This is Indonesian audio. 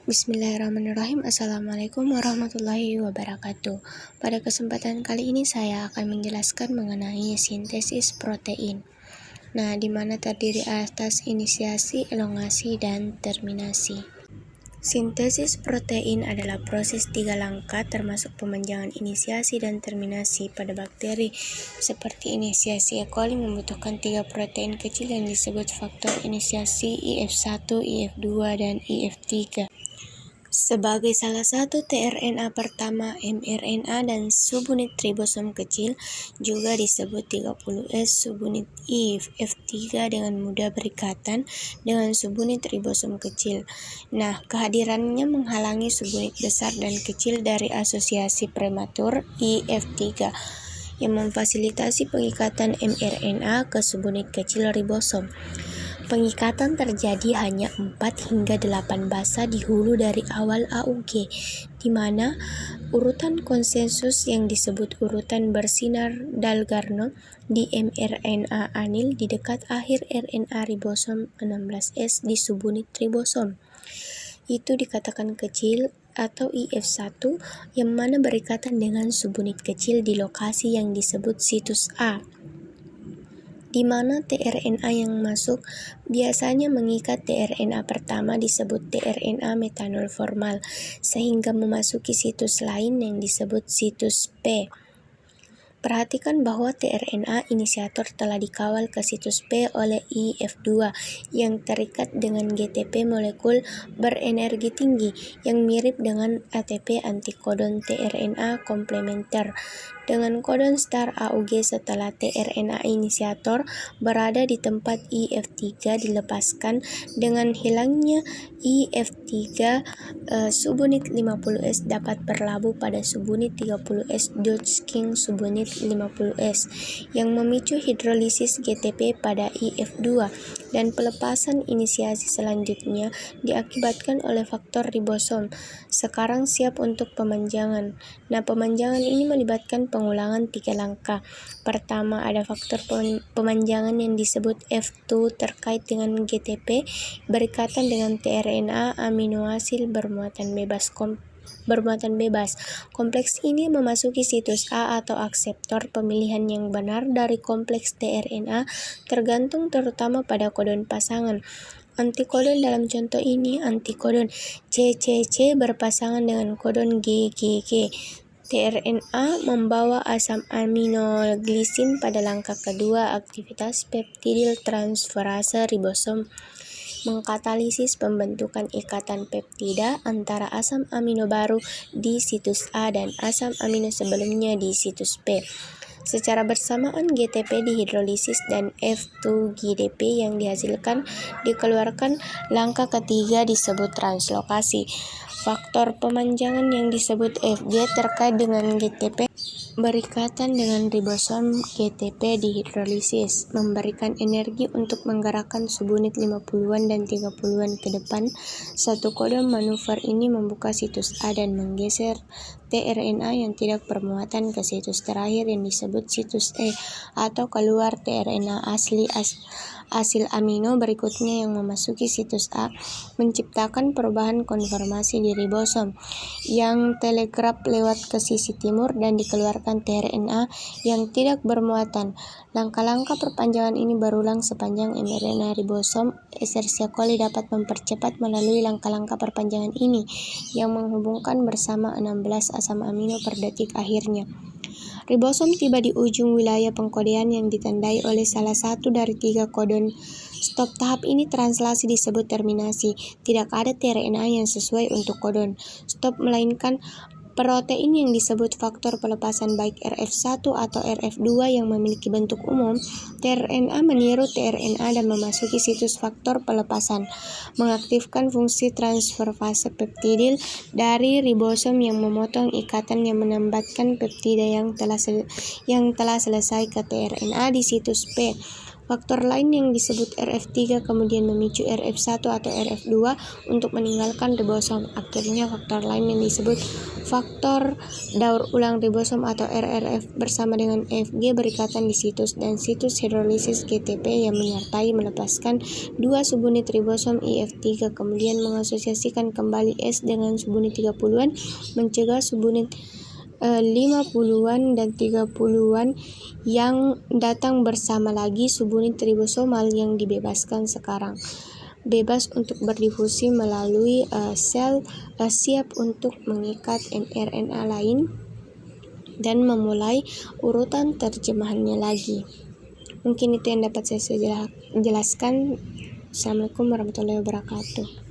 Bismillahirrahmanirrahim. Assalamualaikum warahmatullahi wabarakatuh. Pada kesempatan kali ini saya akan menjelaskan mengenai sintesis protein. Di mana terdiri atas inisiasi, elongasi, dan terminasi. Sintesis protein adalah proses 3 langkah termasuk pemanjangan inisiasi dan terminasi pada bakteri. Seperti inisiasi E. coli membutuhkan 3 protein kecil yang disebut faktor inisiasi IF1, IF2, dan IF3. Sebagai salah satu tRNA pertama, mRNA dan subunit ribosom kecil juga disebut 30S subunit IF3 dengan mudah berikatan dengan subunit ribosom kecil. Kehadirannya menghalangi subunit besar dan kecil dari asosiasi prematur IF3 yang memfasilitasi pengikatan mRNA ke subunit kecil ribosom. Pengikatan terjadi hanya 4 hingga 8 basa di hulu dari awal AUG, di mana urutan konsensus yang disebut urutan bersinar Dalgarno di mRNA anil di dekat akhir RNA ribosom 16S di subunit ribosom. Itu dikatakan kecil atau IF1 yang mana berikatan dengan subunit kecil di lokasi yang disebut situs A, di mana tRNA yang masuk biasanya mengikat tRNA pertama disebut tRNA metanol formal sehingga memasuki situs lain yang disebut situs P. Perhatikan bahwa tRNA inisiator telah dikawal ke situs P oleh IF2 yang terikat dengan GTP molekul berenergi tinggi yang mirip dengan ATP antikodon tRNA komplementer dengan kodon star AUG setelah tRNA inisiator berada di tempat IF3 dilepaskan. Dengan hilangnya IF3, subunit 50S dapat berlabuh pada subunit 30S Dodgkin subunit 50S yang memicu hidrolisis GTP pada IF2 dan pelepasan inisiasi selanjutnya diakibatkan oleh faktor ribosom sekarang siap untuk pemanjangan. Pemanjangan ini melibatkan pengulangan 3 langkah. Pertama, ada faktor pemanjangan yang disebut F2 terkait dengan GTP berikatan dengan tRNA aminoasil bermuatan bebas. Kompleks ini memasuki situs A atau akseptor pemilihan yang benar dari kompleks tRNA tergantung terutama pada kodon pasangan. Antikodon dalam contoh ini antikodon CCC berpasangan dengan kodon GGG. tRNA membawa asam aminoglisin pada langkah kedua. Aktivitas peptidil transferase ribosom mengkatalisis pembentukan ikatan peptida antara asam amino baru di situs A dan asam amino sebelumnya di situs P. Secara bersamaan GTP dihidrolisis dan F2-GDP yang dihasilkan dikeluarkan. Langkah ketiga disebut translokasi. Faktor pemanjangan yang disebut FG terkait dengan GTP berikatan dengan ribosom GTP dihidrolisis, memberikan energi untuk menggerakkan subunit 50-an dan 30-an ke depan. Satu kodon manuver ini membuka situs A dan menggeser tRNA yang tidak bermuatan ke situs terakhir yang disebut situs E atau keluar tRNA asli asil amino berikutnya yang memasuki situs A, menciptakan perubahan konformasi di ribosom yang telegraf lewat ke sisi timur dan dikeluarkan tRNA yang tidak bermuatan. Langkah-langkah perpanjangan ini berulang sepanjang mRNA ribosom. Escherichia coli dapat mempercepat melalui langkah-langkah perpanjangan ini yang menghubungkan bersama 16 asam amino per detik akhirnya. Ribosom tiba di ujung wilayah pengkodean yang ditandai oleh salah satu dari 3 kodon stop. Tahap ini translasi disebut terminasi. Tidak ada tRNA yang sesuai untuk kodon stop melainkan protein yang disebut faktor pelepasan baik RF1 atau RF2 yang memiliki bentuk umum. tRNA meniru tRNA dan memasuki situs faktor pelepasan, mengaktifkan fungsi transfer fase peptidil dari ribosom yang memotong ikatan yang menambatkan peptida yang telah selesai ke tRNA di situs P. Faktor lain yang disebut RF3 kemudian memicu RF1 atau RF2 untuk meninggalkan ribosom. Akhirnya faktor lain yang disebut faktor daur ulang ribosom atau RRF bersama dengan EFG berikatan di situs dan situs hidrolisis GTP yang menyertai melepaskan dua subunit ribosom IF3 kemudian mengasosiasikan kembali S dengan subunit 30-an mencegah subunit 50-an dan 30-an yang datang bersama lagi subunit ribosomal yang dibebaskan sekarang bebas untuk berdifusi melalui sel siap untuk mengikat mRNA lain dan memulai urutan terjemahannya lagi. Mungkin itu yang dapat saya jelaskan. Assalamualaikum warahmatullahi wabarakatuh.